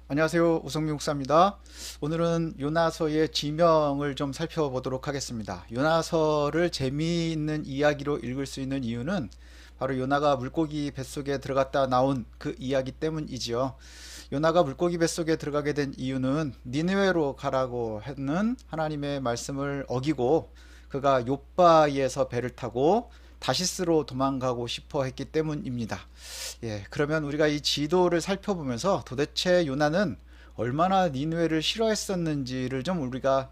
안녕하세요. 우성민 목사입니다. 오늘은 요나서의 지명을 좀 살펴보도록 하겠습니다. 요나서를 재미있는 이야기로 읽을 수 있는 이유는 바로 요나가 물고기 뱃속에 들어갔다 나온 그 이야기 때문이지요. 요나가 물고기 뱃속에 들어가게 된 이유는 니느웨로 가라고 하는 하나님의 말씀을 어기고 그가 욥바에서 배를 타고 다시스로 도망가고 싶어 했기 때문입니다. 그러면 우리가 이 지도를 살펴보면서 도대체 요나는 얼마나 니느웨를 싫어했었는지를 좀 우리가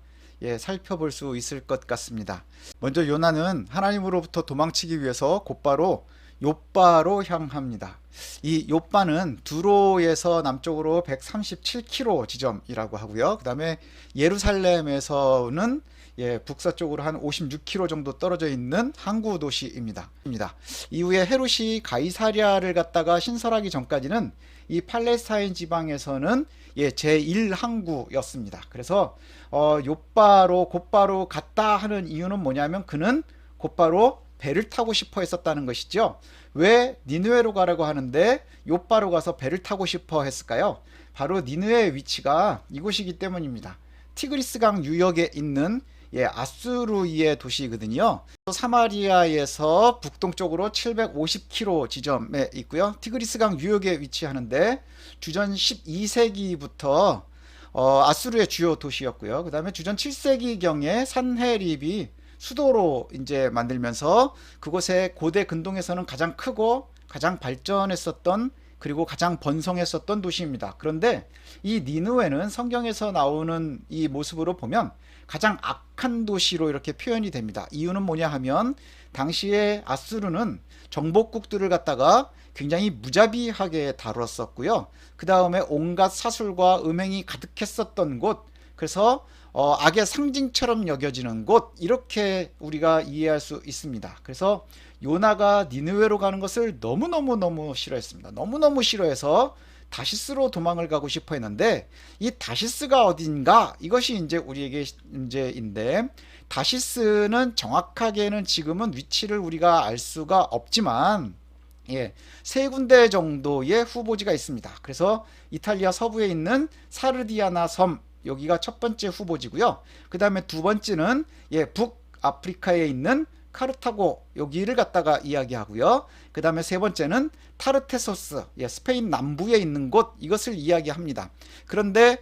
살펴볼 수 있을 것 같습니다. 먼저 요나는 하나님으로부터 도망치기 위해서 곧바로 욥바로 향합니다. 이 욥바는 두로에서 남쪽으로 137km 지점이라고 하고요. 그 다음에 예루살렘에서는 북서쪽으로 한 56km 정도 떨어져 있는 항구 도시입니다. 이후에 헤롯이 가이사랴를 갖다가 신설하기 전까지는 이 팔레스타인 지방에서는 제1항구였습니다. 그래서 욥바로 곧바로 갔다 하는 이유는 뭐냐면 그는 곧바로 배를 타고 싶어 했었다는 것이죠. 왜 니느웨로 가라고 하는데 욥바로 가서 배를 타고 싶어 했을까요? 바로 니느웨의 위치가 이곳이기 때문입니다. 티그리스강 유역에 있는 아수르의 도시거든요. 사마리아에서 북동쪽으로 750km 지점에 있고요. 티그리스강 유역에 위치하는데 주전 12세기부터 아수르의 주요 도시였고요. 그 다음에 주전 7세기경에 산헤립이 수도로 이제 만들면서 그곳에 고대 근동에서는 가장 크고 가장 발전했었던 그리고 가장 번성했었던 도시입니다. 그런데 이 니느웨는 성경에서 나오는 이 모습으로 보면 가장 악한 도시로 이렇게 표현이 됩니다. 이유는 뭐냐 하면 당시에 아수르는 정복국들을 갖다가 굉장히 무자비하게 다뤘었고요. 그 다음에 온갖 사술과 음행이 가득했었던 곳, 그래서 악의 상징처럼 여겨지는 곳, 이렇게 우리가 이해할 수 있습니다. 그래서 요나가 니느웨로 가는 것을 너무너무 싫어했습니다. 너무너무 싫어해서 다시스로 도망을 가고 싶어 했는데 이 다시스가 어딘가, 이것이 이제 우리에게 문제인데, 다시스는 정확하게는 지금은 위치를 우리가 알 수가 없지만 세 군데 정도의 후보지가 있습니다. 그래서 이탈리아 서부에 있는 사르디아나 섬, 여기가 첫 번째 후보지고요. 그 다음에 두 번째는 북아프리카에 있는 카르타고, 여기를 갖다가 이야기하고요. 그 다음에 세 번째는 타르테소스, 스페인 남부에 있는 곳, 이것을 이야기합니다. 그런데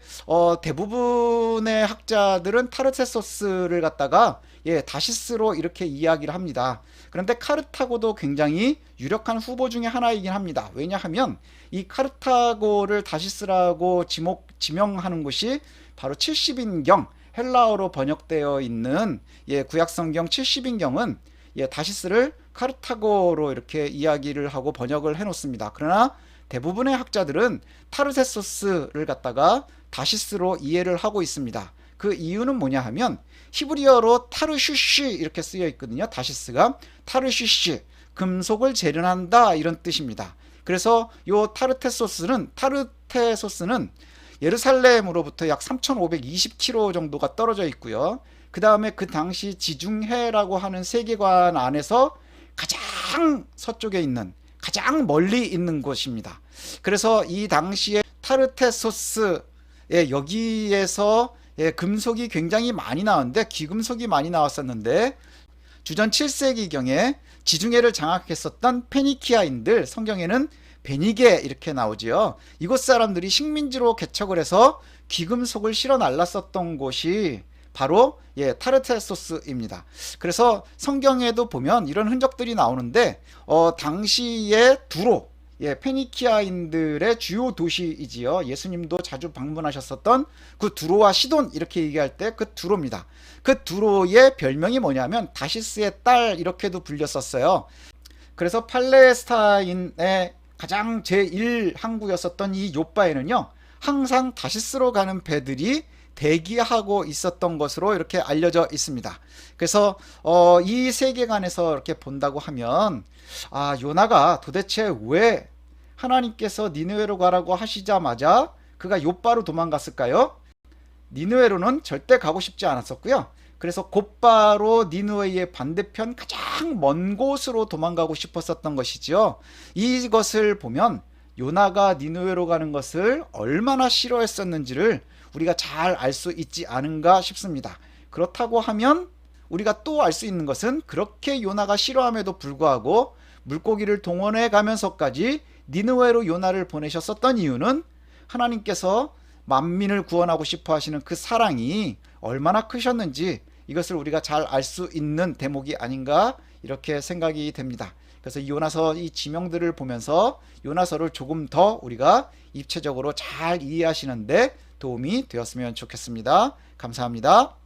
대부분의 학자들은 타르테소스를 갖다가 다시스로 이렇게 이야기를 합니다. 그런데 카르타고도 굉장히 유력한 후보 중에 하나이긴 합니다. 왜냐하면 이 카르타고를 다시스라고 지명하는 곳이 바로 70인경 헬라어로 번역되어 있는 구약성경 70인경은 다시스를 카르타고로 이렇게 이야기를 하고 번역을 해 놓습니다. 그러나 대부분의 학자들은 타르테소스를 갖다가 다시스로 이해를 하고 있습니다. 그 이유는 뭐냐 하면 히브리어로 타르슈시 이렇게 쓰여 있거든요. 다시스가 타르슈시, 금속을 재련한다, 이런 뜻입니다. 그래서 요 타르테소스는 예루살렘으로부터 약 3520km 정도가 떨어져 있고요. 그 다음에 그 당시 지중해라고 하는 세계관 안에서 가장 서쪽에 있는, 가장 멀리 있는 곳입니다. 그래서 이 당시에 타르테소스에 여기에서 금속이 굉장히 많이 나왔는데, 귀금속이 많이 나왔었는데, 주전 7세기경에 지중해를 장악했었던 페니키아인들, 성경에는 베니게 이렇게 나오지요. 이곳 사람들이 식민지로 개척을 해서 귀금속을 실어 날랐었던 곳이 바로 타르테소스입니다. 그래서 성경에도 보면 이런 흔적들이 나오는데 당시에 두로, 페니키아인들의 주요 도시이지요. 예수님도 자주 방문하셨었던 그 두로와 시돈, 이렇게 얘기할 때 그 두로입니다. 그 두로의 별명이 뭐냐면 다시스의 딸, 이렇게도 불렸었어요. 그래서 팔레스타인의 가장 제1항구였었던 이 욥바에는요, 항상 다시스로 가는 배들이 대기하고 있었던 것으로 이렇게 알려져 있습니다. 그래서 이 세계관에서 이렇게 본다고 하면, 요나가 도대체 왜 하나님께서 니느웨로 가라고 하시자마자 그가 욥바로 도망갔을까요? 니느웨로는 절대 가고 싶지 않았었고요. 그래서 곧바로 니느웨의 반대편 가장 먼 곳으로 도망가고 싶었었던 것이죠. 이것을 보면 요나가 니느웨로 가는 것을 얼마나 싫어했었는지를 우리가 잘 알 수 있지 않은가 싶습니다. 그렇다고 하면 우리가 또 알 수 있는 것은 그렇게 요나가 싫어함에도 불구하고 물고기를 동원해 가면서까지 니느웨로 요나를 보내셨었던 이유는 하나님께서 만민을 구원하고 싶어 하시는 그 사랑이 얼마나 크셨는지 이것을 우리가 잘 알 수 있는 대목이 아닌가 이렇게 생각이 됩니다. 그래서 이 요나서 이 지명들을 보면서 요나서를 조금 더 우리가 입체적으로 잘 이해하시는데 도움이 되었으면 좋겠습니다. 감사합니다.